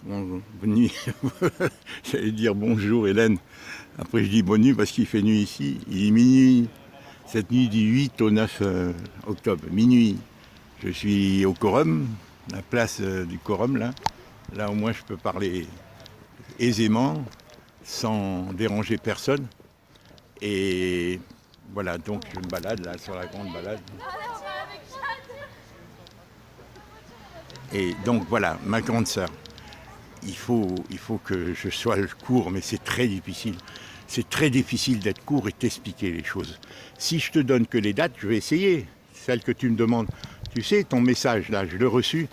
Bonne nuit. J'allais dire bonjour Hélène. Après je dis bonne nuit parce qu'il fait nuit ici. Il est minuit. Cette nuit du 8 au 9 octobre. Minuit. Je suis au quorum, la place du quorum là. Là au moins je peux parler aisément, sans déranger personne. Et voilà, donc je me balade là sur la grande balade. Et donc voilà, ma grande sœur. Il faut que je sois court, mais c'est très difficile. C'est très difficile d'être court et t'expliquer les choses. Si je te donne que les dates, je vais essayer. Celle que tu me demandes. Tu sais, ton message, là, je l'ai reçu.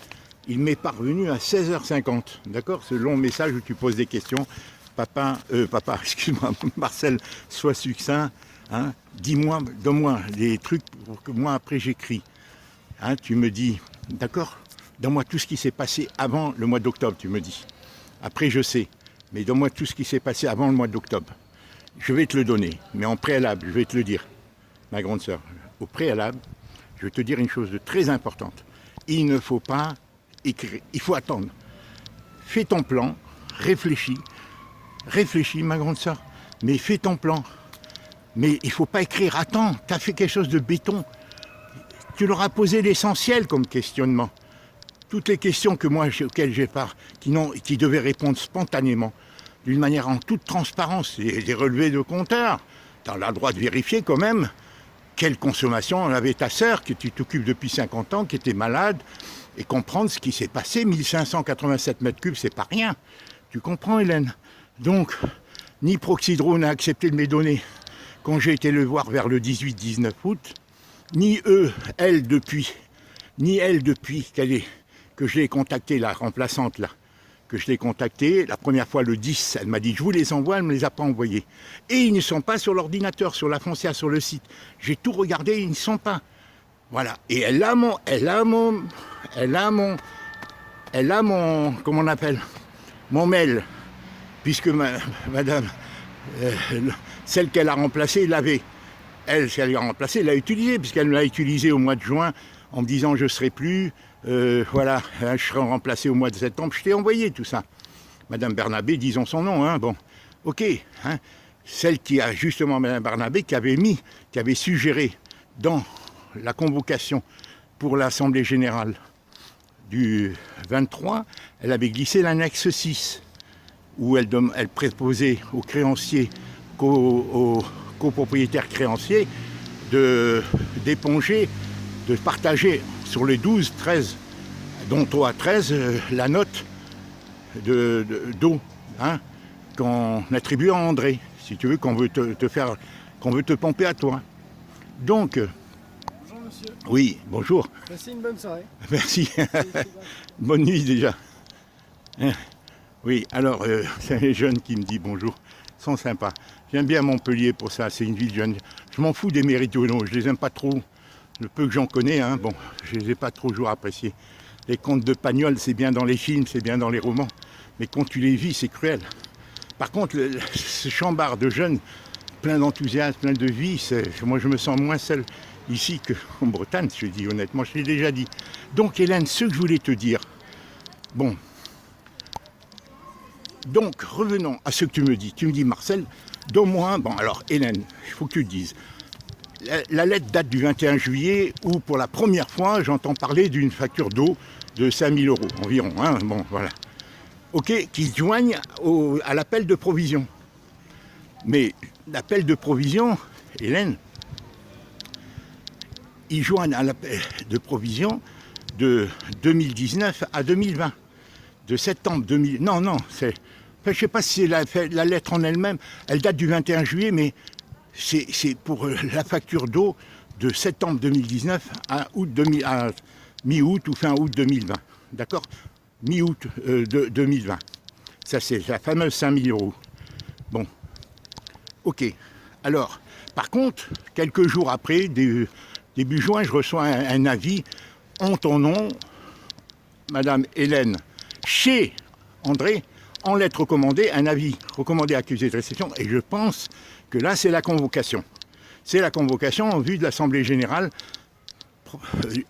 Il m'est parvenu à 16h50. D'accord? Ce long message où tu poses des questions. Papa, excuse-moi, Marcel, sois succinct. Hein, dis-moi, donne-moi des trucs pour que moi, après, j'écris. Hein, tu me dis, d'accord? Donne-moi tout ce qui s'est passé avant le mois d'octobre, tu me dis. Après, je sais. Mais donne-moi tout ce qui s'est passé avant le mois d'octobre. Je vais te le donner, mais en préalable, je vais te le dire, ma grande sœur. Au préalable, je vais te dire une chose de très importante. Il ne faut pas écrire, il faut attendre. Fais ton plan, réfléchis, ma grande sœur, mais fais ton plan. Mais il ne faut pas écrire, attends, tu as fait quelque chose de béton. Tu leur as posé l'essentiel comme questionnement. Toutes les questions que moi, auxquelles j'ai part, qui devaient répondre spontanément, d'une manière en toute transparence, des relevés de compteurs. Tu as le droit de vérifier quand même quelle consommation avait ta sœur, que tu t'occupes depuis 50 ans, qui était malade, et comprendre ce qui s'est passé. 1587 mètres cubes, c'est pas rien. Tu comprends, Hélène? Donc, ni Proxydro n'a accepté de me donner quand j'ai été le voir vers le 18-19 août, ni elle depuis que je l'ai contactée, la remplaçante là, que je l'ai contactée, la première fois le 10, elle m'a dit je vous les envoie, elle ne me les a pas envoyés. Et ils ne sont pas sur l'ordinateur, sur la foncière, sur le site. J'ai tout regardé, ils ne sont pas. Voilà. Et elle a mon, comment on appelle, mon mail, puisque madame, celle qu'elle a remplacée, l'avait. Elle, si elle l'a remplacée, elle l'a utilisé, puisqu'elle l'a utilisé au mois de juin, en me disant je ne serai plus, voilà, je serai remplacé au mois de septembre. Je t'ai envoyé tout ça. Madame Bernabé, disons son nom, hein, bon, ok. Hein, celle qui a justement, Madame Bernabé, qui avait suggéré dans la convocation pour l'Assemblée Générale du 23, elle avait glissé l'annexe 6, où elle proposait aux créanciers, aux copropriétaires créanciers, d'éponger, de partager sur les 12, 13, dont toi 13, la note d'eau hein, qu'on attribue à André, si tu veux, qu'on veut qu'on veut te pomper à toi. Donc, bonjour monsieur. Oui, bonjour. Passez une bonne soirée. Merci. Bonne nuit déjà. Oui, alors, c'est les jeunes qui me disent bonjour. Ils sont sympas. J'aime bien Montpellier pour ça, c'est une ville jeune. Je m'en fous des méridionaux, je les aime pas trop. Le peu que j'en connais, hein, bon, je les ai pas toujours appréciés. Les contes de Pagnol, c'est bien dans les films, c'est bien dans les romans. Mais quand tu les vis, c'est cruel. Par contre, ce chambard de jeunes, plein d'enthousiasme, plein de vie, moi je me sens moins seul ici qu'en Bretagne, je dis honnêtement, je l'ai déjà dit. Donc Hélène, ce que je voulais te dire, bon, donc revenons à ce que tu me dis Marcel, donne-moi, bon alors Hélène, il faut que tu te dises, la lettre date du 21 juillet où pour la première fois j'entends parler d'une facture d'eau de 5000 € environ, hein, bon voilà. Ok, qui se joignent à l'appel de provision. Mais l'appel de provision, Hélène, ils joignent à l'appel de provision de 2019 à 2020. De septembre 2000. Non, c'est. Enfin, je ne sais pas si c'est la lettre en elle-même, elle date du 21 juillet, mais c'est pour la facture d'eau de septembre 2019 à mi-août ou fin août 2020. D'accord? Mi-août 2020. Ça, c'est la fameuse 5000 €. Bon. Ok. Alors, par contre, quelques jours après, début juin, je reçois un avis en ton nom, Madame Hélène, chez André, en lettre recommandée, un avis recommandé accusé de réception, et je pense que là, c'est la convocation. C'est la convocation en vue de l'Assemblée Générale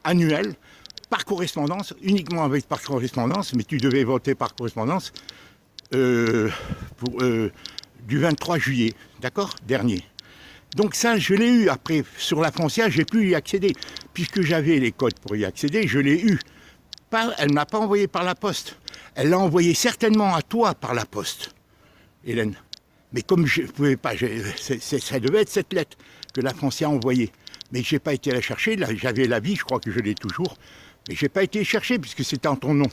annuelle par correspondance, uniquement avec par correspondance, mais tu devais voter par correspondance du 23 juillet, d'accord, dernier. Donc ça, je l'ai eu. Après, sur la foncière, j'ai pu y accéder. Puisque j'avais les codes pour y accéder, je l'ai eu. Elle ne m'a pas envoyé par la poste. Elle l'a envoyé certainement à toi par la poste, Hélène. Mais comme je ne pouvais pas, ça devait être cette lettre que la foncière a envoyée. Mais je n'ai pas été la chercher. J'avais l'avis, je crois que je l'ai toujours. Mais je n'ai pas été chercher puisque c'était en ton nom.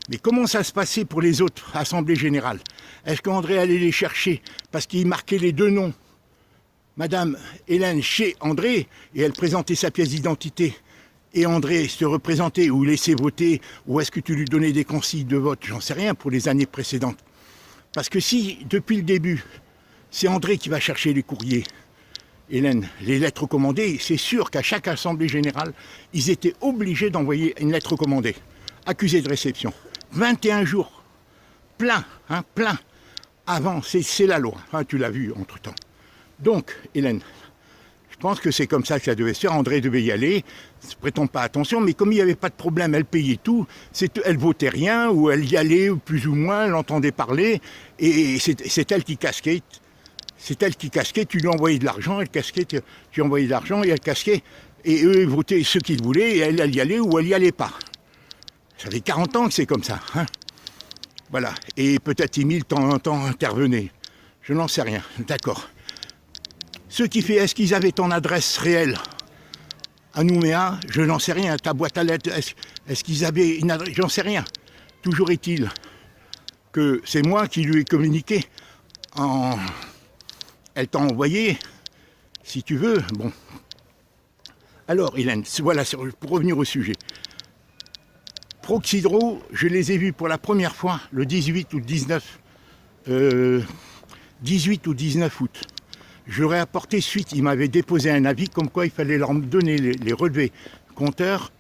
Mais comment ça se passait pour les autres assemblées générales? Est-ce qu'André allait les chercher parce qu'il marquait les deux noms? Madame Hélène chez André, et elle présentait sa pièce d'identité. Et André se représentait ou laissait voter, ou est-ce que tu lui donnais des consignes de vote? J'en sais rien pour les années précédentes. Parce que si, depuis le début, c'est André qui va chercher les courriers, Hélène, les lettres recommandées, c'est sûr qu'à chaque assemblée générale, ils étaient obligés d'envoyer une lettre recommandée, accusée de réception. 21 jours, plein, plein, avant, c'est la loi, tu l'as vu entre-temps. Donc, Hélène, je pense que c'est comme ça que ça devait se faire. André devait y aller, ne prêtons pas attention, mais comme il n'y avait pas de problème, elle payait tout, elle votait rien, ou elle y allait, ou plus ou moins, elle entendait parler, et c'est elle qui casquait. C'est elle qui casquait, tu lui envoyais de l'argent, elle casquait, tu envoyais de l'argent, et elle casquait, et eux votaient ce qu'ils voulaient, et elle y allait ou elle y allait pas. Ça fait 40 ans que c'est comme ça. Voilà, et peut-être Émile, de temps en temps, intervenait. Je n'en sais rien, d'accord. Ce qui fait, est-ce qu'ils avaient ton adresse réelle à Nouméa? Je n'en sais rien. Ta boîte à lettres, est-ce qu'ils avaient une adresse? J'en sais rien. Toujours est-il que c'est moi qui lui ai communiqué. Elle t'a envoyé, si tu veux. Bon. Alors, Hélène, voilà, pour revenir au sujet. Proxydro, je les ai vus pour la première fois le 18 ou 19 août. J'aurais apporté suite, ils m'avaient déposé un avis comme quoi il fallait leur donner les relevés compteurs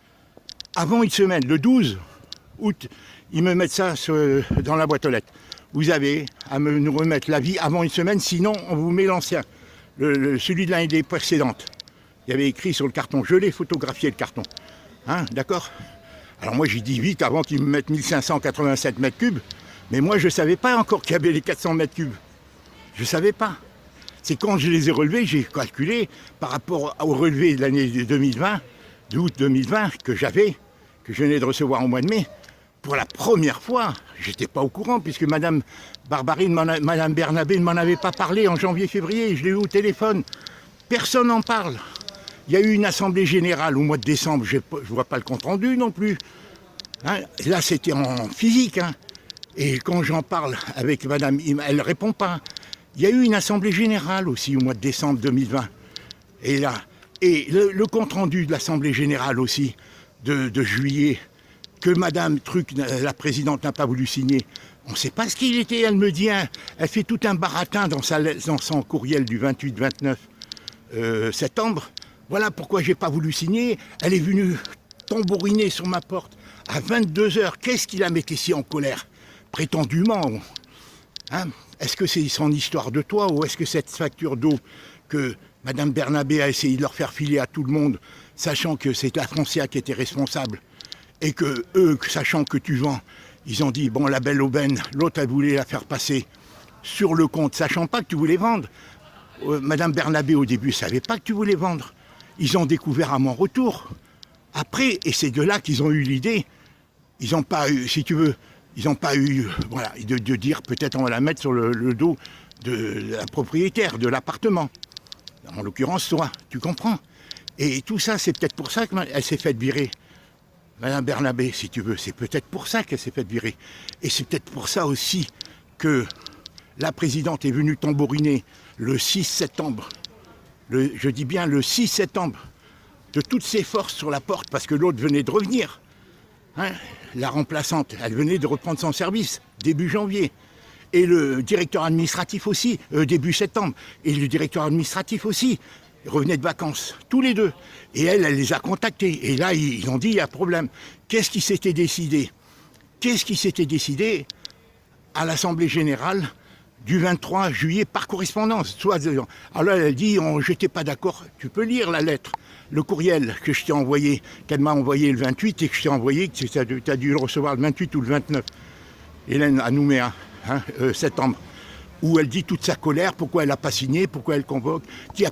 avant une semaine, le 12 août, ils me mettent ça dans la boîte aux lettres. Vous avez à nous remettre l'avis avant une semaine, sinon on vous met l'ancien, celui de l'année précédente. Il y avait écrit sur le carton, je l'ai photographié le carton. D'accord? Alors moi j'ai dit vite avant qu'ils me mettent 1587 mètres cubes, mais moi je ne savais pas encore qu'il y avait les 400 mètres cubes. Je ne savais pas. C'est quand je les ai relevés, j'ai calculé par rapport au relevé de l'année 2020, d'août 2020, que je venais de recevoir au mois de mai. Pour la première fois, je n'étais pas au courant, puisque Madame Barbarine, Madame Bernabé ne m'en avait pas parlé en janvier-février, je l'ai eu au téléphone. Personne n'en parle. Il y a eu une assemblée générale au mois de décembre, je ne vois pas le compte-rendu non plus. Là, c'était en physique. Et quand j'en parle avec Madame, elle ne répond pas. Il y a eu une assemblée générale aussi au mois de décembre 2020. Et là, le compte-rendu de l'assemblée générale aussi de juillet, que Madame Truc, la présidente, n'a pas voulu signer. On ne sait pas ce qu'il était, elle me dit, elle fait tout un baratin dans son courriel du 28-29 septembre. Voilà pourquoi je n'ai pas voulu signer. Elle est venue tambouriner sur ma porte à 22h. Qu'est-ce qui la mettait si en colère? Prétendument. Est-ce que c'est son histoire de toi ou est-ce que cette facture d'eau que Madame Bernabé a essayé de leur faire filer à tout le monde, sachant que c'est la foncière qui était responsable, et que eux, sachant que tu vends, ils ont dit, bon, la belle aubaine, l'autre a voulu la faire passer sur le compte, sachant pas que tu voulais vendre. Madame Bernabé, au début, ne savait pas que tu voulais vendre. Ils ont découvert à mon retour. Après, et c'est de là qu'ils ont eu l'idée, ils n'ont pas eu, si tu veux, ils n'ont pas eu, voilà, de dire peut-être on va la mettre sur le dos de la propriétaire de l'appartement. En l'occurrence, toi, tu comprends. Et tout ça, c'est peut-être pour ça qu'elle s'est faite virer. Madame Bernabé, si tu veux, c'est peut-être pour ça qu'elle s'est faite virer. Et c'est peut-être pour ça aussi que la présidente est venue tambouriner le 6 septembre, je dis bien le 6 septembre, de toutes ses forces sur la porte, parce que l'autre venait de revenir. La remplaçante, elle venait de reprendre son service, début janvier. Et le directeur administratif aussi, début septembre. Et le directeur administratif aussi, revenait de vacances, tous les deux. Et elle les a contactés. Et là, ils ont dit, il y a problème. Qu'est-ce qui s'était décidé? Qu'est-ce qui s'était décidé à l'Assemblée Générale du 23 juillet par correspondance? Alors là, elle dit, je n'étais pas d'accord. Tu peux lire la lettre. le courriel que je t'ai envoyé, qu'elle m'a envoyé le 28 et que je t'ai envoyé, que tu as dû le recevoir le 28 ou le 29, Hélène à Nouméa, septembre, où elle dit toute sa colère, pourquoi elle n'a pas signé, pourquoi elle convoque, qu'il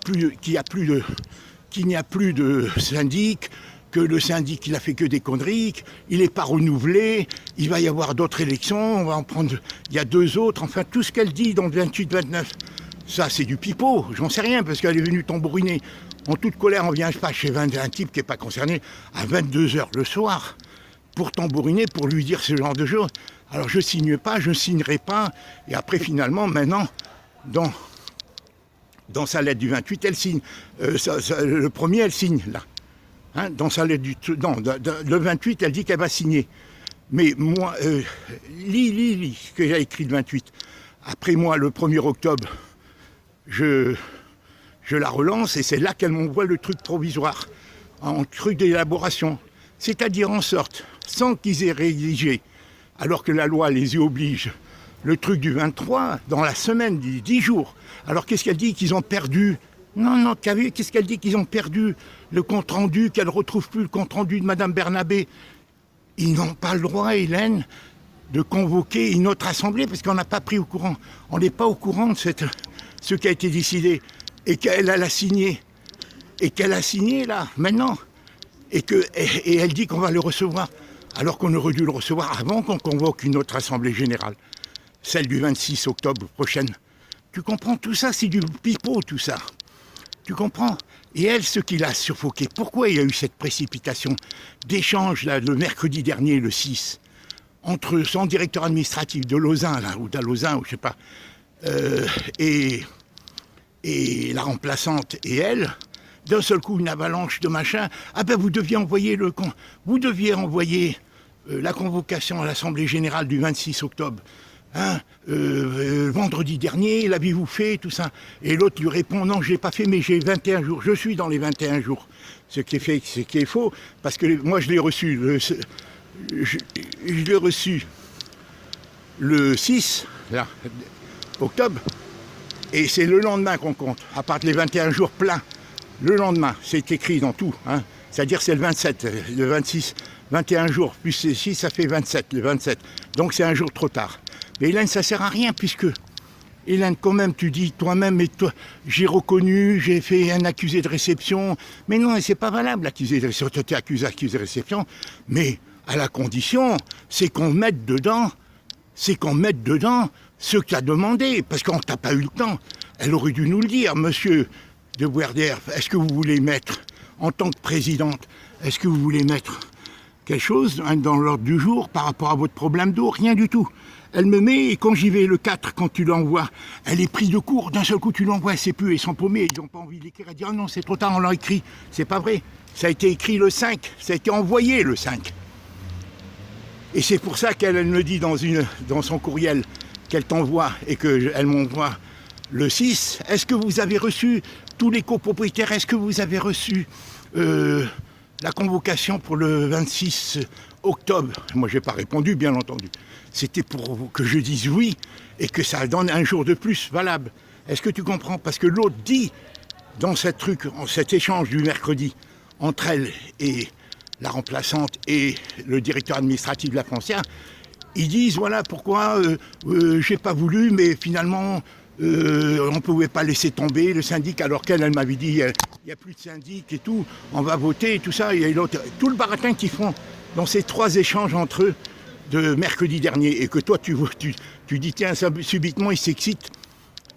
n'y a plus de syndic, que le syndic il a fait que des conneries, il n'est pas renouvelé, il va y avoir d'autres élections, on va en prendre, il y a 2 autres, enfin tout ce qu'elle dit dans le 28-29, ça c'est du pipeau, j'en sais rien parce qu'elle est venue tambouriner en toute colère, on vient pas chez un type qui n'est pas concerné à 22h le soir pour tambouriner, pour lui dire ce genre de choses. Alors je signe pas, je signerai pas, et après finalement maintenant dans sa lettre du 28, elle signe, le premier elle signe là. Hein, dans sa lettre le 28, elle dit qu'elle va signer. Mais moi, lis ce que j'ai écrit le 28. Après moi, le 1er octobre, je la relance et c'est là qu'elle m'envoie le truc provisoire, en truc d'élaboration. C'est-à-dire en sorte, sans qu'ils aient rédigé, alors que la loi les y oblige, le truc du 23, dans la semaine, 10 jours. Alors qu'est-ce qu'elle dit? Qu'ils ont perdu. Non, qu'est-ce qu'elle dit? Qu'ils ont perdu le compte-rendu, qu'elle ne retrouve plus le compte-rendu de Mme Bernabé. Ils n'ont pas le droit, Hélène, de convoquer une autre assemblée, parce qu'on n'a pas pris au courant. On n'est pas au courant de ce qui a été décidé, et qu'elle a signé. Et qu'elle a signé, là, maintenant. Et elle dit qu'on va le recevoir, alors qu'on aurait dû le recevoir avant qu'on convoque une autre assemblée générale, celle du 26 octobre prochaine. Tu comprends? Tout ça, c'est du pipeau, tout ça. Tu comprends? Et elle, ce qui l'a suffoqué, pourquoi il y a eu cette précipitation d'échange là, le mercredi dernier, le 6, entre son directeur administratif de Lausanne, là, ou d'Alausanne, ou je sais pas, et la remplaçante et elle, d'un seul coup une avalanche de machin. Ah ben vous deviez envoyer la convocation à l'Assemblée Générale du 26 octobre. Hein, vendredi dernier, l'avez-vous fait, tout ça? Et l'autre lui répond, non, je ne l'ai pas fait, mais j'ai 21 jours. Je suis dans les 21 jours. Ce qui est faux, parce que moi je l'ai reçu, je l'ai reçu le 6 là, octobre, et c'est le lendemain qu'on compte, à part les 21 jours pleins. Le lendemain, c'est écrit dans tout, hein. C'est-à-dire c'est le 27, le 26, 21 jours, plus 6, ça fait 27, le 27. Donc c'est un jour trop tard. Mais Hélène, ça ne sert à rien, puisque, Hélène, quand même, tu dis toi-même, mais toi, j'ai reconnu, j'ai fait un accusé de réception. Mais non, c'est pas valable, l'accusé de réception. Tu es accusé de réception, mais à la condition, c'est qu'on mette dedans ce que tu as demandé, parce qu'on t'a pas eu le temps. Elle aurait dû nous le dire, monsieur de Boerdère, est-ce que vous voulez mettre, en tant que présidente, est-ce que vous voulez mettre quelque chose dans l'ordre du jour par rapport à votre problème d'eau? Rien du tout. Elle me met, et quand j'y vais le 4, quand tu l'envoies, elle est prise de court, d'un seul coup tu l'envoies, elle sait plus, ils sont paumés, ils n'ont pas envie de l'écrire. Elle dit, oh non, c'est trop tard, on l'a écrit. C'est pas vrai. Ça a été écrit le 5, ça a été envoyé le 5. Et c'est pour ça qu'elle me dit dans son courriel qu'elle t'envoie et qu'elle m'envoie le 6. Est-ce que vous avez reçu, tous les copropriétaires, est-ce que vous avez reçu la convocation pour le 26 octobre? Moi, je n'ai pas répondu, bien entendu. C'était pour que je dise oui et que ça donne un jour de plus valable. Est-ce que tu comprends? Parce que l'autre dit, dans cet échange du mercredi, entre elle et la remplaçante et le directeur administratif de la foncière, ils disent, voilà pourquoi j'ai pas voulu, mais finalement, on ne pouvait pas laisser tomber le syndic, alors qu'elle m'avait dit, il n'y a plus de syndic et tout, on va voter et tout ça, et l'autre, tout le baratin qu'ils font dans ces 3 échanges entre eux de mercredi dernier, et que toi tu dis, tiens, subitement il s'excite,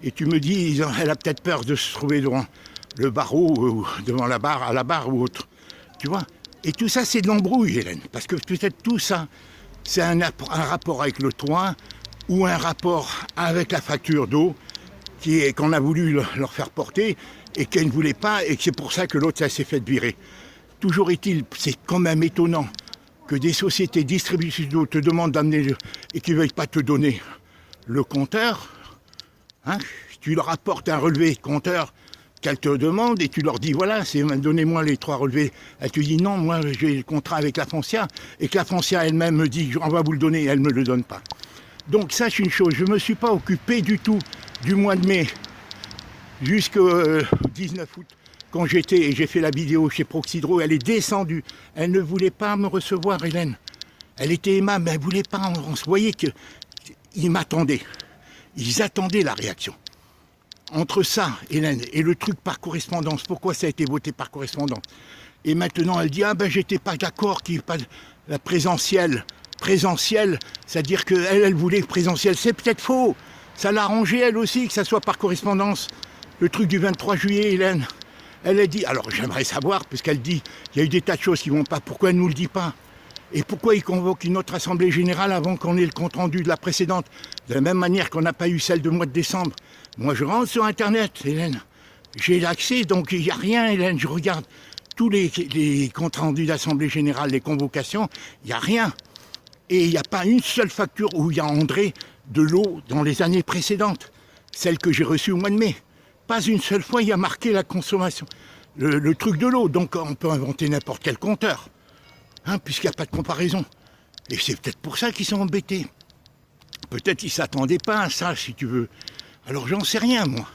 et tu me dis, elle a peut-être peur de se trouver devant le barreau, ou devant à la barre ou autre, tu vois. Et tout ça c'est de l'embrouille, Hélène, parce que peut-être tout ça, c'est un rapport avec le toit, ou un rapport avec la facture d'eau, qu'on a voulu leur faire porter, et qu'elle ne voulait pas, et que c'est pour ça que l'autre, ça s'est fait virer. Toujours est-il, c'est quand même étonnant que des sociétés distributrices d'eau te demandent d'amener et qu'ils ne veuillent pas te donner le compteur. Hein, tu leur apportes un relevé de compteur qu'elles te demandent et tu leur dis voilà, donnez-moi les 3 relevés. Elle te dit non, moi j'ai le contrat avec la foncière, et que la foncière elle-même me dit on va vous le donner et elle ne me le donne pas. Donc sache une chose, je ne me suis pas occupé du tout du mois de mai jusqu'au 19 août, quand j'ai fait la vidéo chez Proxydro, elle est descendue. Elle ne voulait pas me recevoir, Hélène. Elle était aimable, mais elle ne voulait pas. On se voyait qu'ils m'attendaient. Ils attendaient la réaction. Entre ça, Hélène, et le truc par correspondance, pourquoi ça a été voté par correspondance? Et maintenant, elle dit, ah ben j'étais pas d'accord qu'il n'y ait pas la présentielle. Présentielle, c'est-à-dire qu'elle, elle voulait présentielle. C'est peut-être faux. Ça l'a arrangé, elle aussi, que ça soit par correspondance. Le truc du 23 juillet, Hélène, elle a dit, alors j'aimerais savoir, puisqu'elle dit, il y a eu des tas de choses qui ne vont pas, pourquoi elle ne nous le dit pas? Et pourquoi il convoque une autre assemblée générale avant qu'on ait le compte-rendu de la précédente? De la même manière qu'on n'a pas eu celle de mois de décembre. Moi, je rentre sur Internet, Hélène. J'ai l'accès, donc il n'y a rien, Hélène. Je regarde tous les comptes rendus d'assemblée générale, les convocations, il n'y a rien. Et il n'y a pas une seule facture où il y a André de l'eau dans les années précédentes. Celle que j'ai reçue au mois de mai. Pas une seule fois, il y a marqué la consommation. Le truc de l'eau. Donc on peut inventer n'importe quel compteur. Hein, puisqu'il n'y a pas de comparaison. Et c'est peut-être pour ça qu'ils sont embêtés. Peut-être qu'ils ne s'attendaient pas à ça, si tu veux. Alors j'en sais rien, moi.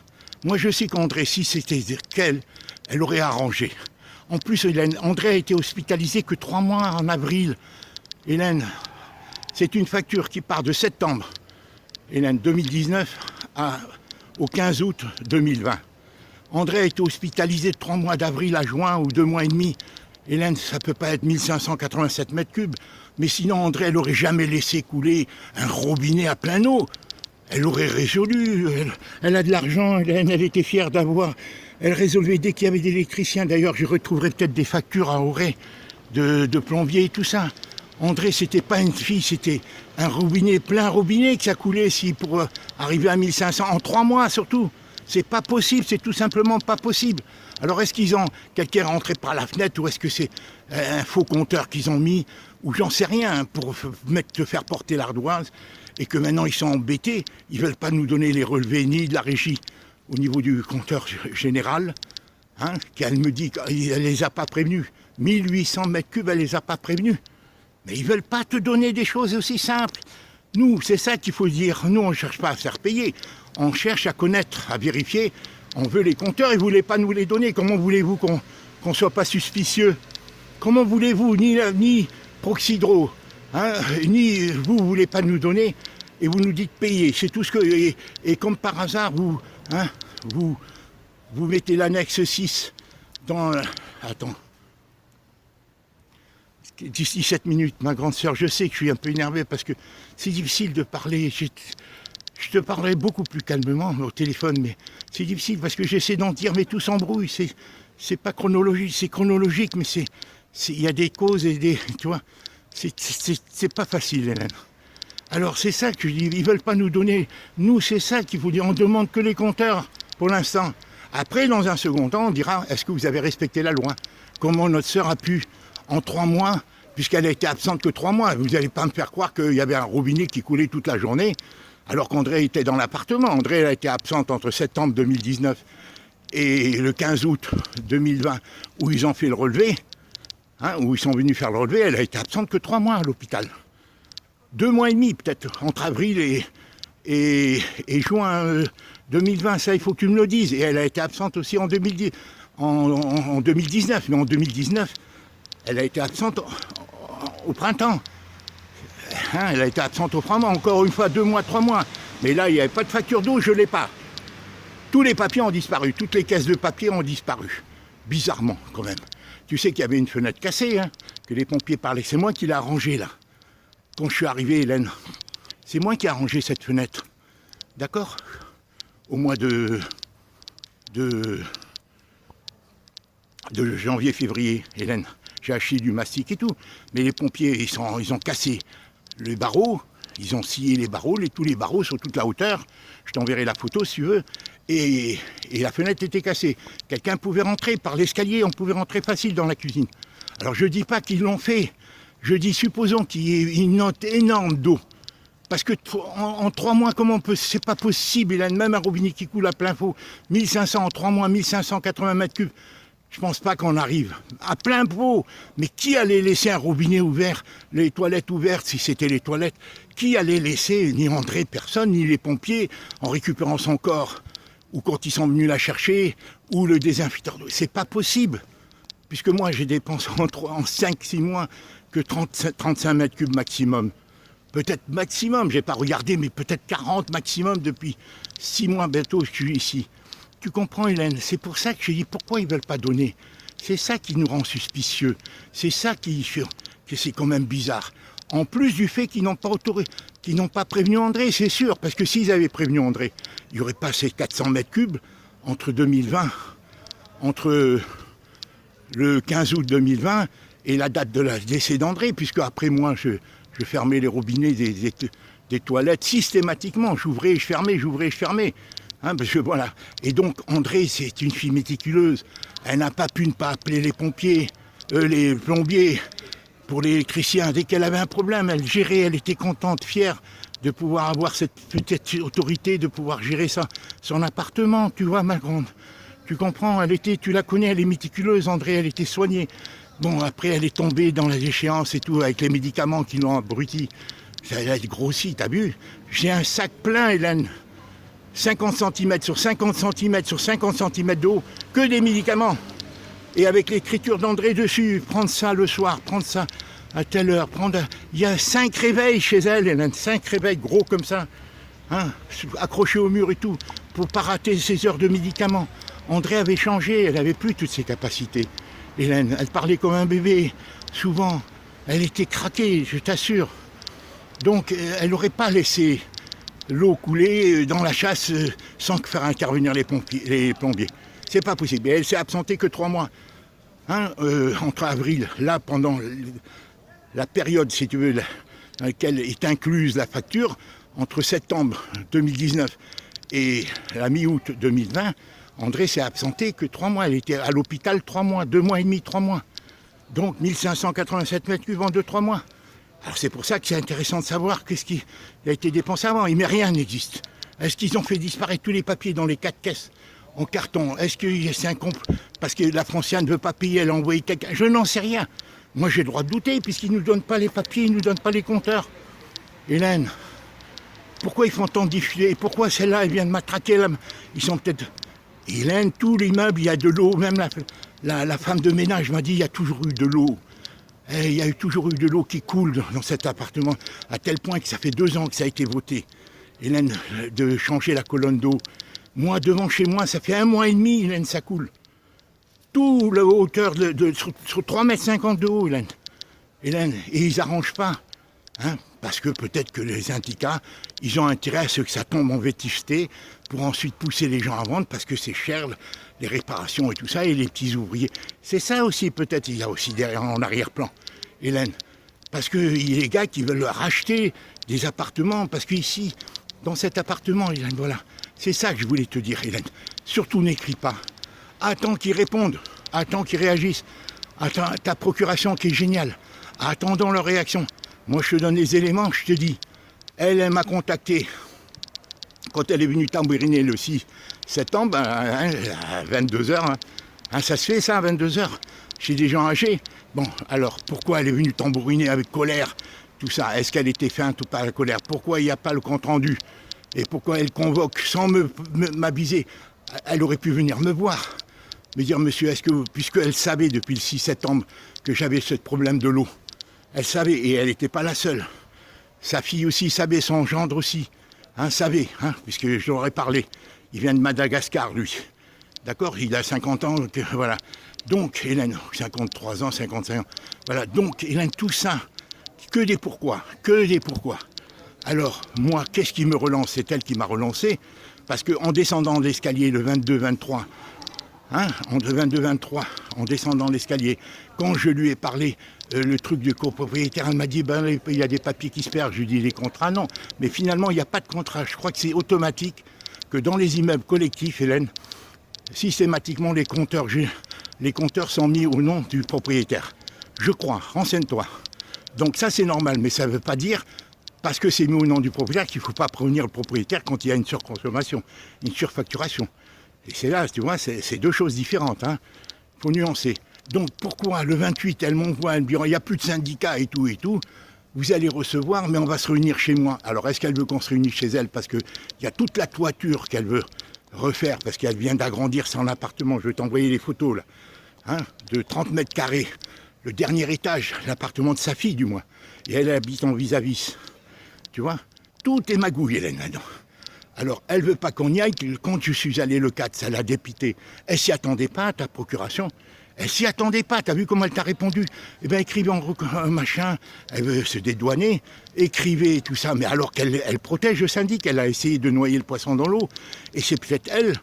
Moi, je sais qu'André, si c'était qu'elle, elle aurait arrangé. En plus, Hélène, André a été hospitalisé que 3 mois en avril. Hélène, c'est une facture qui part de septembre, Hélène, 2019 au 15 août 2020. André a été hospitalisé de 3 mois d'avril à juin ou 2 mois et demi. Hélène, ça ne peut pas être 1587 mètres cubes. Mais sinon, André, elle n'aurait jamais laissé couler un robinet à plein eau. Elle aurait résolu. Elle a de l'argent, Hélène, elle était fière d'avoir. Elle résolvait dès qu'il y avait des électriciens. D'ailleurs, je retrouverai peut-être des factures à Auray de plombier et tout ça. André, c'était pas une fille, c'était un robinet, plein robinet que ça coulait pour arriver à 1500, en 3 mois surtout. C'est pas possible, c'est tout simplement pas possible. Alors est-ce qu'ils ont quelqu'un rentré par la fenêtre ou est-ce que c'est un faux compteur qu'ils ont mis ou j'en sais rien pour te faire porter l'ardoise et que maintenant ils sont embêtés, ils veulent pas nous donner les relevés ni de la régie au niveau du compteur général, hein, qu'elle me dit qu'elle les a pas prévenus. 1800 mètres cubes, elle les a pas prévenus. Mais ils ne veulent pas te donner des choses aussi simples. Nous, c'est ça qu'il faut dire. Nous, on ne cherche pas à faire payer. On cherche à connaître, à vérifier. On veut les compteurs, ils ne voulaient pas nous les donner. Comment voulez-vous qu'on ne soit pas suspicieux? Comment voulez-vous, ni Proxydro, hein, ni vous ne voulez pas nous donner et vous nous dites payer. C'est tout ce que... Et comme par hasard, vous mettez l'annexe 6 dans... Attends. D'ici 7 minutes, ma grande sœur, je sais que je suis un peu énervé parce que c'est difficile de parler. Je te parlerai beaucoup plus calmement au téléphone, mais c'est difficile parce que j'essaie d'en dire, mais tout s'embrouille. C'est pas chronologique, c'est chronologique, mais il y a des causes et des... Tu vois, c'est pas facile, Hélène. Alors c'est ça que je dis, ils veulent pas nous donner. Nous, c'est ça qu'il faut dire. On demande que les compteurs, pour l'instant. Après, dans un second temps, on dira, est-ce que vous avez respecté la loi? Comment notre sœur a pu... En 3 mois, puisqu'elle a été absente que 3 mois. Vous n'allez pas me faire croire qu'il y avait un robinet qui coulait toute la journée, alors qu'André était dans l'appartement. André elle a été absente entre septembre 2019 et le 15 août 2020, où ils ont fait le relevé, hein, où ils sont venus faire le relevé. Elle a été absente que 3 mois à l'hôpital. 2 mois et demi peut-être, entre avril et juin 2020. Ça, il faut que tu me le dises. Et elle a été absente aussi en 2010, en 2019. Mais en 2019... Elle a été absente au printemps. Hein, elle a été absente au printemps, encore une fois 2 mois, 3 mois. Mais là, il n'y avait pas de facture d'eau, je ne l'ai pas. Tous les papiers ont disparu, toutes les caisses de papier ont disparu. Bizarrement, quand même. Tu sais qu'il y avait une fenêtre cassée, hein, que les pompiers parlaient. C'est moi qui l'ai arrangée, là. Quand je suis arrivé, Hélène, c'est moi qui ai arrangé cette fenêtre. D'accord? Au mois de janvier-février, Hélène. J'ai acheté du mastic et tout. Mais les pompiers, ils ont cassé les barreaux. Ils ont scié les barreaux. Tous les barreaux sur toute la hauteur. Je t'enverrai la photo si tu veux. Et la fenêtre était cassée. Quelqu'un pouvait rentrer par l'escalier. On pouvait rentrer facile dans la cuisine. Alors je ne dis pas qu'ils l'ont fait. Je dis supposons qu'il y ait une note énorme d'eau. Parce que en 3 mois, comment on peut... C'est pas possible. Il a même un robinet qui coule à plein pot. 1500 en 3 mois, 1580 mètres cubes. Je pense pas qu'on arrive à plein pot. Mais qui allait laisser un robinet ouvert, les toilettes ouvertes, si c'était les toilettes? Qui allait laisser, ni André, personne, ni les pompiers, en récupérant son corps ou quand ils sont venus la chercher, ou le désinfecteur d'eau. C'est pas possible, puisque moi j'ai dépensé en 5-6 mois que 35 mètres cubes maximum. Peut-être maximum, j'ai pas regardé, mais peut-être 40 maximum depuis 6 mois bientôt que je suis ici. Tu comprends, Hélène? C'est pour ça que je dis pourquoi ils ne veulent pas donner. C'est ça qui nous rend suspicieux. C'est ça que c'est quand même bizarre. En plus du fait qu'ils n'ont pas prévenu André, c'est sûr, parce que s'ils avaient prévenu André, il n'y aurait pas ces 400 mètres cubes entre 2020, entre le 15 août 2020 et la date de la décès d'André, puisque après moi, je fermais les robinets des toilettes systématiquement. J'ouvrais et je fermais. Hein, parce que voilà. Et donc André, c'est une fille méticuleuse. Elle n'a pas pu ne pas appeler les pompiers, les plombiers, pour l'électricien. Dès qu'elle avait un problème, elle gérait, elle était contente, fière de pouvoir avoir cette petite autorité, de pouvoir gérer ça. Son appartement, tu vois, ma grande. Tu comprends, tu la connais, elle est méticuleuse, André, elle était soignée. Bon, après, elle est tombée dans la déchéance et tout, avec les médicaments qui l'ont abruti. Elle a grossi, t'as vu? J'ai un sac plein, Hélène. 50 cm sur 50 cm sur 50 cm d'eau, que des médicaments. Et avec l'écriture d'André dessus, prendre ça le soir, prendre ça à telle heure, Il y a 5 réveils chez elle, Hélène, 5 réveils gros comme ça, hein, accrochés au mur et tout, pour pas rater ses heures de médicaments. André avait changé, elle avait plus toutes ses capacités. Hélène, elle parlait comme un bébé, souvent. Elle était craquée, je t'assure. Donc, elle n'aurait pas laissé l'eau couler dans la chasse sans faire intervenir les plombiers. C'est pas possible. Et elle s'est absentée que 3 mois. Hein, entre avril, là, pendant la période, si tu veux, dans laquelle est incluse la facture, entre septembre 2019 et la mi-août 2020, André s'est absenté que 3 mois. Elle était à l'hôpital 3 mois, 2 mois et demi, 3 mois. Donc 1587 mètres cubes en 2-3 mois. Alors c'est pour ça que c'est intéressant de savoir qu'est-ce qui a été dépensé avant. Mais rien n'existe. Est-ce qu'ils ont fait disparaître tous les papiers dans les 4 caisses en carton? Est-ce que c'est un complot? Parce que la Franciane ne veut pas payer, elle a envoyé quelqu'un. Je n'en sais rien. Moi j'ai le droit de douter puisqu'ils ne nous donnent pas les papiers, ils ne nous donnent pas les compteurs. Hélène, pourquoi ils font tant diffuser? Pourquoi celle-là, elle vient de matraquer là? Ils sont peut-être... Hélène, tout l'immeuble, il y a de l'eau. Même la femme de ménage m'a dit il y a toujours eu de l'eau. Il y a toujours eu de l'eau qui coule dans cet appartement, à tel point que ça fait 2 ans que ça a été voté, Hélène, de changer la colonne d'eau. Moi, devant chez moi, ça fait 1 mois et demi, Hélène, ça coule. Tout la hauteur sur 3,50 m de haut, Hélène. Hélène, et ils n'arrangent pas. Hein, parce que peut-être que les syndicats, ils ont intérêt à ce que ça tombe en vétusté pour ensuite pousser les gens à vendre parce que c'est cher, les réparations et tout ça, et les petits ouvriers. C'est ça aussi peut-être, il y a aussi derrière en arrière-plan, Hélène. Parce qu'il y a des gars qui veulent racheter des appartements, parce qu'ici, dans cet appartement, Hélène, voilà, c'est ça que je voulais te dire, Hélène. Surtout n'écris pas. Attends qu'ils répondent, attends qu'ils réagissent. Attends ta procuration qui est géniale. Attendons leur réaction. Moi, je te donne les éléments, je te dis. Elle m'a contacté quand elle est venue tambouriner le 6 septembre, à 22h. Ça se fait, ça, à 22h, chez des gens âgés. Bon, alors, pourquoi elle est venue tambouriner avec colère, tout ça? Est-ce qu'elle était feinte ou pas, la colère? Pourquoi il n'y a pas le compte-rendu? Et pourquoi elle convoque sans m'aviser? Elle aurait pu venir me voir, me dire, monsieur, est-ce que, puisqu'elle savait depuis le 6 septembre que j'avais ce problème de l'eau, elle savait, et elle n'était pas la seule. Sa fille aussi savait, son gendre aussi, savait, puisque je leur ai parlé. Il vient de Madagascar, lui. D'accord? Il a 50 ans, voilà. Donc, Hélène, 53 ans, 55 ans. Voilà, donc, Hélène, tout ça, que des pourquoi. Alors, moi, qu'est-ce qui me relance? C'est elle qui m'a relancé, parce qu'en descendant l'escalier le 22-23, entre 22-23, en descendant l'escalier, quand je lui ai parlé le truc du copropriétaire, elle m'a dit il y a des papiers qui se perdent. Je lui ai dit les contrats, non. Mais finalement, il n'y a pas de contrat. Je crois que c'est automatique que dans les immeubles collectifs, Hélène, systématiquement les compteurs sont mis au nom du propriétaire. Je crois, renseigne-toi. Donc ça c'est normal, mais ça ne veut pas dire, parce que c'est mis au nom du propriétaire, qu'il ne faut pas prévenir le propriétaire quand il y a une surconsommation, une surfacturation. Et c'est là, tu vois, c'est 2 choses différentes. Il faut nuancer. Donc pourquoi le 28, elle m'envoie un bureau, il n'y a plus de syndicat et tout, vous allez recevoir, mais on va se réunir chez moi. Alors est-ce qu'elle veut qu'on se réunisse chez elle? Parce qu'il y a toute la toiture qu'elle veut refaire, parce qu'elle vient d'agrandir son appartement, je vais t'envoyer les photos là, hein, de 30 mètres carrés, le dernier étage, l'appartement de sa fille du moins, et elle habite en vis-à-vis, tu vois, tout est magouille Hélène là-dedans. Alors elle veut pas qu'on y aille, quand je suis allé le 4, ça l'a dépité, elle s'y attendait pas à ta procuration, elle s'y attendait pas, t'as vu comment elle t'a répondu? Eh bien écrivez en machin, elle veut se dédouaner, écrivez tout ça, mais alors qu'elle protège le syndic, elle a essayé de noyer le poisson dans l'eau, et c'est peut-être elle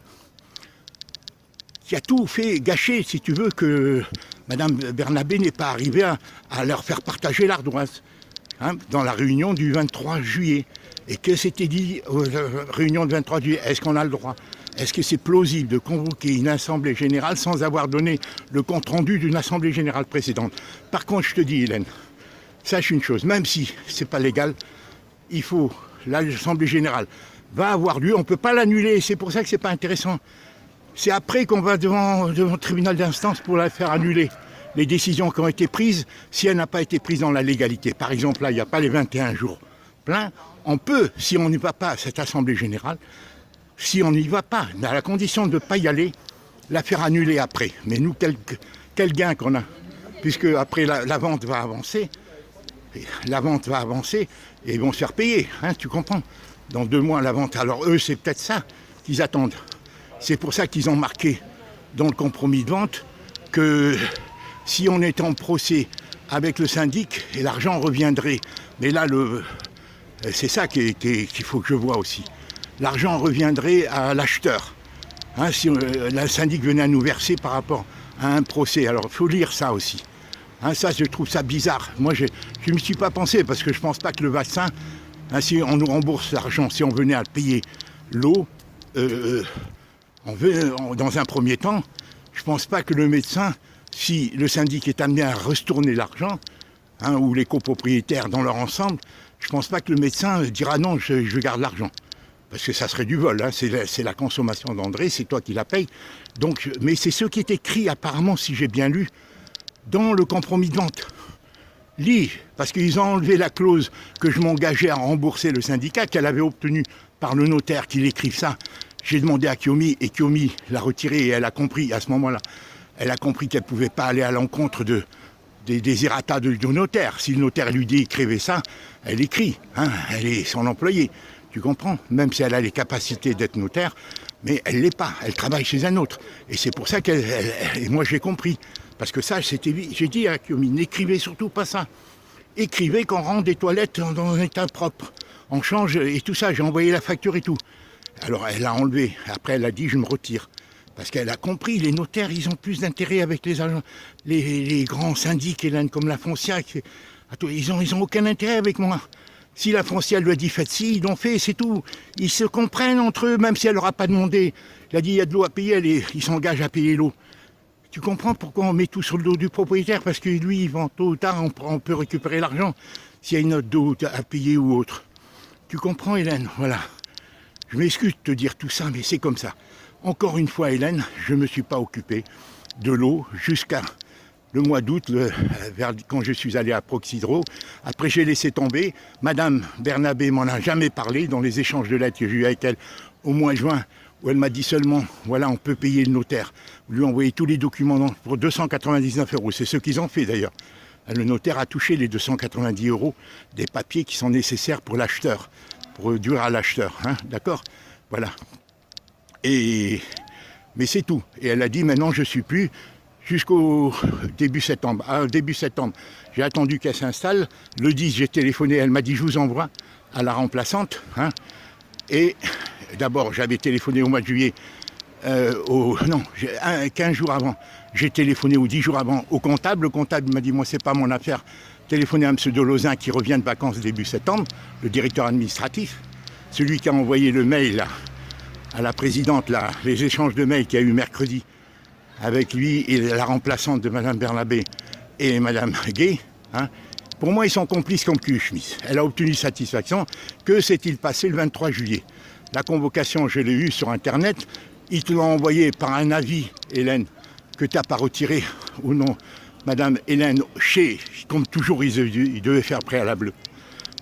qui a tout fait gâcher, si tu veux, que Madame Bernabé n'est pas arrivée à leur faire partager l'ardoise, hein, dans la réunion du 23 juillet. Et que c'était dit, réunion du 23 juillet, est-ce qu'on a le droit? Est-ce que c'est plausible de convoquer une assemblée générale sans avoir donné le compte-rendu d'une assemblée générale précédente? Par contre, je te dis, Hélène, sache une chose, même si c'est pas légal, il faut, l'assemblée générale va avoir lieu, on ne peut pas l'annuler, c'est pour ça que c'est pas intéressant. C'est après qu'on va devant le tribunal d'instance pour la faire annuler. Les décisions qui ont été prises, si elle n'a pas été prise dans la légalité. Par exemple, là, il n'y a pas les 21 jours pleins. On peut, si on n'y va pas à cette assemblée générale, si on n'y va pas, à la condition de ne pas y aller, la faire annuler après. Mais nous, quel gain qu'on a, puisque après la vente va avancer, et ils vont se faire payer, hein, tu comprends? Dans 2 mois, la vente. Alors eux, c'est peut-être ça qu'ils attendent. C'est pour ça qu'ils ont marqué dans le compromis de vente que si on était en procès avec le syndic, et l'argent reviendrait. Mais là, c'est ça qu'il faut que je vois aussi. L'argent reviendrait à l'acheteur. Hein, si le syndic venait à nous verser par rapport à un procès. Alors il faut lire ça aussi. Hein, ça, je trouve ça bizarre. Moi, je ne me suis pas pensé parce que je ne pense pas que le vaccin, hein, si on nous rembourse l'argent, si on venait à payer l'eau, dans un premier temps, je ne pense pas que le médecin, si le syndic est amené à retourner l'argent, hein, ou les copropriétaires dans leur ensemble, je ne pense pas que le médecin dira non, je garde l'argent. Parce que ça serait du vol, hein, c'est la consommation d'André, c'est toi qui la payes. Donc, mais c'est ce qui est écrit apparemment, si j'ai bien lu, dans le compromis de vente. Lis, parce qu'ils ont enlevé la clause que je m'engageais à rembourser le syndicat, qu'elle avait obtenue par le notaire qu'il écrive ça. J'ai demandé à Kiomi, et Kiomi l'a retiré, et elle a compris, à ce moment-là, elle a compris qu'elle ne pouvait pas aller à l'encontre des errata du notaire. Si le notaire lui dit écrivez ça, elle écrit, hein, elle est son employé. Tu comprends? Même si elle a les capacités d'être notaire, mais elle ne l'est pas, elle travaille chez un autre. Et c'est pour ça et moi j'ai compris. Parce que ça, j'ai dit à Kiomi, n'écrivez surtout pas ça. Écrivez qu'on rend des toilettes dans un état propre. On change et tout ça, j'ai envoyé la facture et tout. Alors elle a enlevé, après elle a dit je me retire. Parce qu'elle a compris, les notaires, ils ont plus d'intérêt avec les agents, les grands syndics, Hélène, comme la foncière. Ils ont aucun intérêt avec moi. Si la foncière lui a dit faites ci, ils l'ont fait, c'est tout. Ils se comprennent entre eux, même si elle leur a pas demandé. Il a dit il y a de l'eau à payer, ils s'engagent à payer l'eau. Tu comprends pourquoi on met tout sur le dos du propriétaire? Parce que lui, il vend tôt ou tard, on peut récupérer l'argent s'il y a une note d'eau à payer ou autre. Tu comprends, Hélène? Voilà. Je m'excuse de te dire tout ça, mais c'est comme ça. Encore une fois, Hélène, je ne me suis pas occupé de l'eau jusqu'à le mois d'août, quand je suis allé à Proxydro. Après, j'ai laissé tomber. Madame Bernabé m'en a jamais parlé dans les échanges de lettres que j'ai eu avec elle au mois de juin, où elle m'a dit seulement, voilà, on peut payer le notaire. Lui envoyer tous les documents pour 299 €. C'est ce qu'ils ont fait d'ailleurs. Le notaire a touché les 290 € des papiers qui sont nécessaires pour l'acheteur, pour durer à l'acheteur. Hein, d'accord? Voilà. Mais c'est tout. Et elle a dit maintenant je ne suis plus jusqu'au début septembre. Début septembre, j'ai attendu qu'elle s'installe. Le 10, j'ai téléphoné, elle m'a dit je vous envoie à la remplaçante. Hein. Et d'abord, j'avais téléphoné au mois de juillet, 15 jours avant. J'ai téléphoné ou 10 jours avant au comptable. Le comptable m'a dit moi c'est pas mon affaire. Téléphonez à M. Delozin qui revient de vacances début septembre, le directeur administratif, celui qui a envoyé le mail là, à la présidente, là, les échanges de mails qu'il y a eu mercredi avec lui et la remplaçante de Mme Bernabé et Mme Gay. Hein. Pour moi, ils sont complices comme cul Schmitt. Elle a obtenu satisfaction. Que s'est-il passé le 23 juillet? La convocation, je l'ai eue sur Internet. Ils te l'ont envoyé par un avis, Hélène, que tu n'as pas retiré ou non. Madame Hélène, comme toujours, ils devaient faire préalable.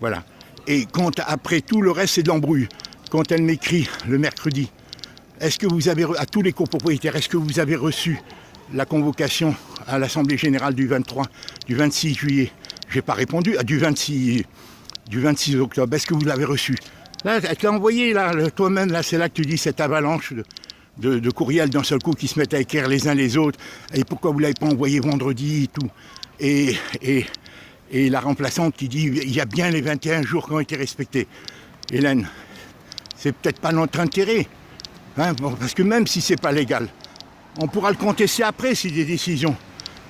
Voilà. Et après tout le reste, c'est de l'embrouille. Quand elle m'écrit le mercredi, est-ce que vous avez, à tous les copropriétaires, est-ce que vous avez reçu la convocation à l'Assemblée Générale du 26 juillet? Je n'ai pas répondu, du 26 octobre, est-ce que vous l'avez reçu? Là, elle te l'a envoyé, là, toi-même, là, c'est là que tu dis cette avalanche de courriels d'un seul coup qui se mettent à écrire les uns les autres, et pourquoi vous ne l'avez pas envoyé vendredi et tout. Et la remplaçante qui dit, il y a bien les 21 jours qui ont été respectés. Hélène, c'est peut-être pas notre intérêt, hein, bon, parce que même si c'est pas légal, on pourra le contester après si des décisions,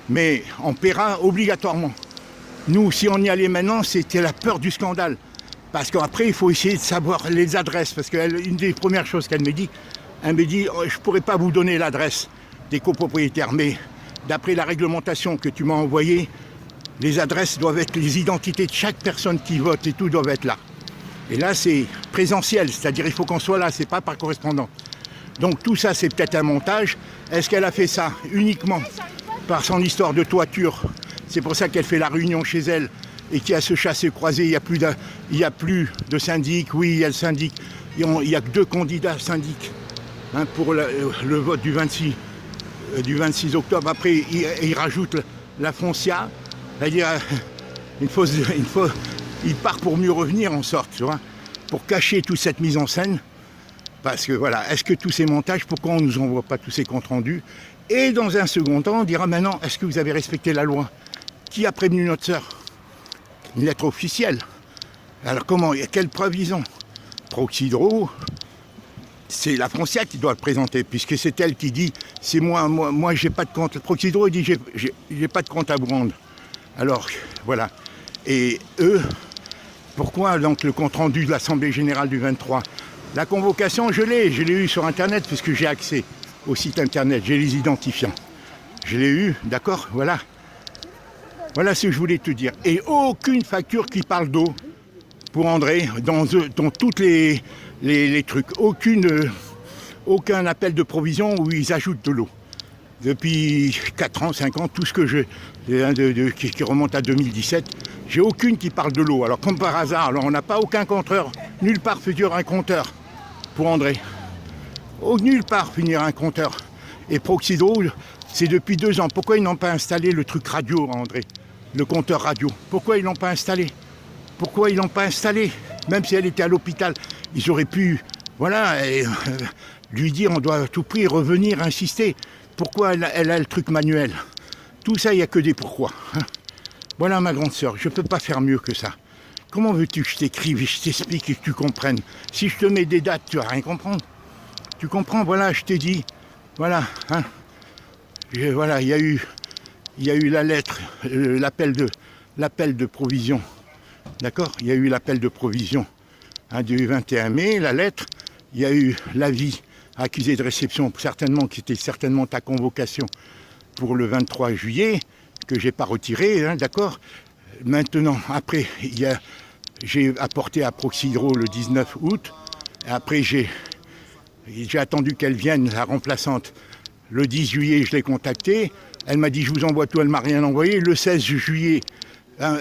mais on paiera obligatoirement. Nous, si on y allait maintenant, c'était la peur du scandale. Parce qu'après, il faut essayer de savoir les adresses. Parce qu'une des premières choses qu'elle me dit, je ne pourrais pas vous donner l'adresse des copropriétaires, mais d'après la réglementation que tu m'as envoyée, les adresses doivent être, les identités de chaque personne qui vote et tout doivent être là. Et là, c'est présentiel, c'est-à-dire il faut qu'on soit là, c'est pas par correspondance. Donc tout ça, c'est peut-être un montage. Est-ce qu'elle a fait ça uniquement par son histoire de toiture? C'est pour ça qu'elle fait la réunion chez elle et qu'il y a ce chassé-croisé, il n'y a plus de syndic. Oui, il y a le syndic. Il n'y a que 2 candidats syndics, hein, pour le vote du 26 octobre. Après, il rajoute la foncia. C'est-à-dire, il part pour mieux revenir en sorte, tu vois, pour cacher toute cette mise en scène. Parce que voilà, est-ce que tous ces montages, pourquoi on ne nous envoie pas tous ces comptes rendus? Et dans un second temps, on dira maintenant, est-ce que vous avez respecté la loi? Qui a prévenu notre sœur? Une lettre officielle. Alors comment, quelle preuve ils ont? Proxydro, c'est la Foncia qui doit le présenter, puisque c'est elle qui dit, c'est moi j'ai pas de compte. Proxydro dit, j'ai pas de compte à vous rendre. Alors, voilà. Et eux, pourquoi donc le compte rendu de l'Assemblée Générale du 23? La convocation, je l'ai eu sur Internet, puisque j'ai accès au site Internet, j'ai les identifiants. Je l'ai eu, d'accord, voilà. Voilà ce que je voulais te dire. Et aucune facture qui parle d'eau pour André, dans tous les trucs. Aucun appel de provision où ils ajoutent de l'eau. Depuis 4 ans, 5 ans, tout ce que qui remonte à 2017, j'ai aucune qui parle de l'eau. Alors comme par hasard, alors on n'a pas aucun compteur, nulle part figure un compteur pour André. Nulle part finir un compteur. Et Proxydro, c'est depuis 2 ans. Pourquoi ils n'ont pas installé le truc radio, André? Le compteur radio. Pourquoi ils l'ont pas installé? Pourquoi ils l'ont pas installé? Même si elle était à l'hôpital, ils auraient pu, voilà, lui dire on doit à tout prix revenir, insister. Pourquoi elle a le truc manuel? Tout ça, il n'y a que des pourquoi. Hein. Voilà ma grande sœur, je ne peux pas faire mieux que ça. Comment veux-tu que je t'écrive et je t'explique et que tu comprennes? Si je te mets des dates, tu vas rien comprendre. Tu comprends? Voilà, je t'ai dit. Voilà. Hein. Voilà, il y a eu la lettre, l'appel de provision. D'accord? Il y a eu l'appel de provision, hein, du 21 mai, la lettre. Il y a eu l'avis accusé de réception, qui était certainement ta convocation pour le 23 juillet, que je n'ai pas retiré, hein, d'accord? Maintenant, après, j'ai apporté à Proxydro le 19 août. Après, j'ai attendu qu'elle vienne, la remplaçante. Le 10 juillet, je l'ai contactée. Elle m'a dit, je vous envoie tout, elle ne m'a rien envoyé. Le 16 juillet, hein,